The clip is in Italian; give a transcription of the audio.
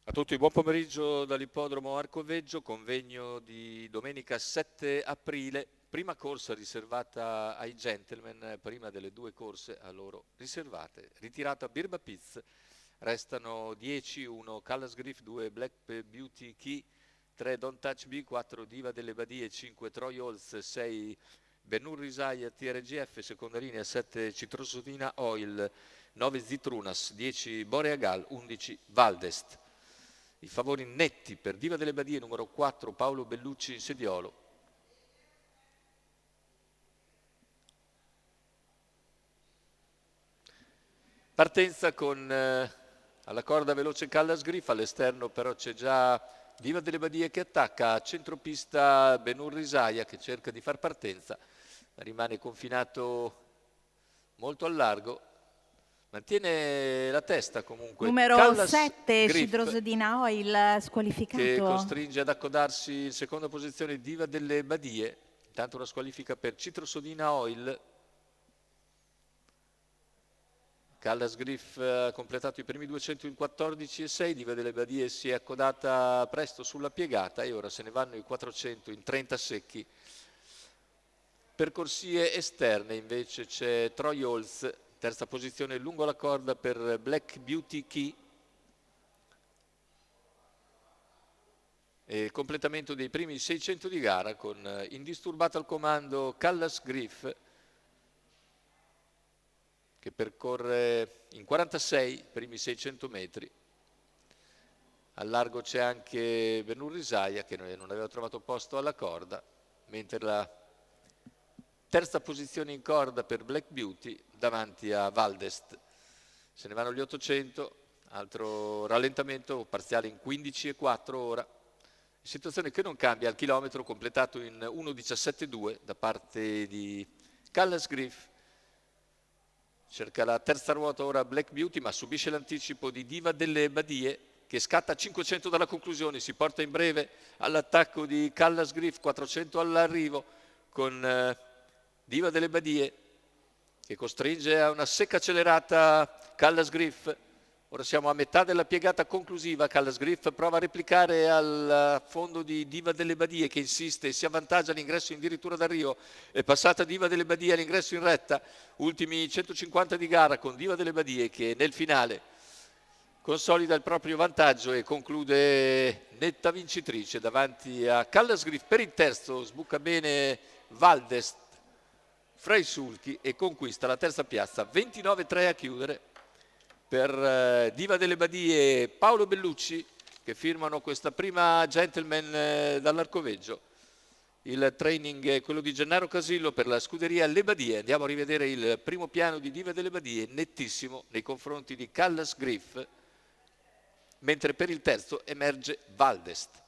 A tutti, buon pomeriggio dall'ippodromo Arcoveggio, convegno di domenica 7 aprile, prima corsa riservata ai gentleman, prima delle due corse a loro riservate. Ritirata Birba Piz, restano 10, 1 Callas Griff, 2 Black Beauty Key, 3 Don't Touch B, 4 Diva delle Badie, 5 Troy Holz, 6 Benur Risaia TRGF, seconda linea 7 Citrosodina Oil, 9 Zitrunas, 10 Boreagal, 11 Valdest. I favori netti per Diva delle Badie, numero 4, Paolo Bellucci in sediolo. Partenza con alla corda veloce Callas Griff, all'esterno però c'è già Diva delle Badie che attacca, a centropista Benur Risaia che cerca di far partenza, ma rimane confinato molto al largo. Mantiene la testa comunque. Numero Callas 7, Griff, Citrosodina Oil, squalificato. che costringe ad accodarsi in seconda posizione Diva delle Badie. Intanto una squalifica per Citrosodina Oil. Callas Griff ha completato i primi 200 in 14,6. Diva delle Badie si è accodata presto sulla piegata e ora se ne vanno i 400 in 30 secchi. Per corsie esterne invece c'è Troy Holz, terza posizione lungo la corda per Black Beauty Key. E il completamento dei primi 600 di gara con indisturbato al comando Callas Griff, che percorre in 46 i primi 600 metri. Al largo c'è anche Benur Risaia che non aveva trovato posto alla corda, mentre la terza posizione in corda per Black Beauty davanti a Valdest. Se ne vanno gli 800, altro rallentamento parziale in 15,4 ora. Situazione che non cambia al chilometro, completato in 1,17,2 da parte di Callas Griff. Cerca la terza ruota ora Black Beauty, ma subisce l'anticipo di Diva delle Badie che scatta a 500 dalla conclusione, si porta in breve all'attacco di Callas Griff, 400 all'arrivo con Diva delle Badie che costringe a una secca accelerata Callas Griff. Ora siamo a metà della piegata conclusiva, Callas Griff prova a replicare al fondo di Diva delle Badie che insiste e si avvantaggia all'ingresso addirittura d'arrivo. È passata Diva delle Badie all'ingresso in retta, ultimi 150 di gara con Diva delle Badie che nel finale consolida il proprio vantaggio e conclude netta vincitrice davanti a Callas Griff. Per il terzo sbuca bene Valdest fra i sulchi e conquista la terza piazza, 29-3 a chiudere per Diva delle Badie e Paolo Bellucci che firmano questa prima gentleman dall'Arcoveggio. Il training è quello di Gennaro Casillo per la scuderia Le Badie. Andiamo a rivedere il primo piano di Diva delle Badie, nettissimo nei confronti di Callas Griff, mentre per il terzo emerge Valdest.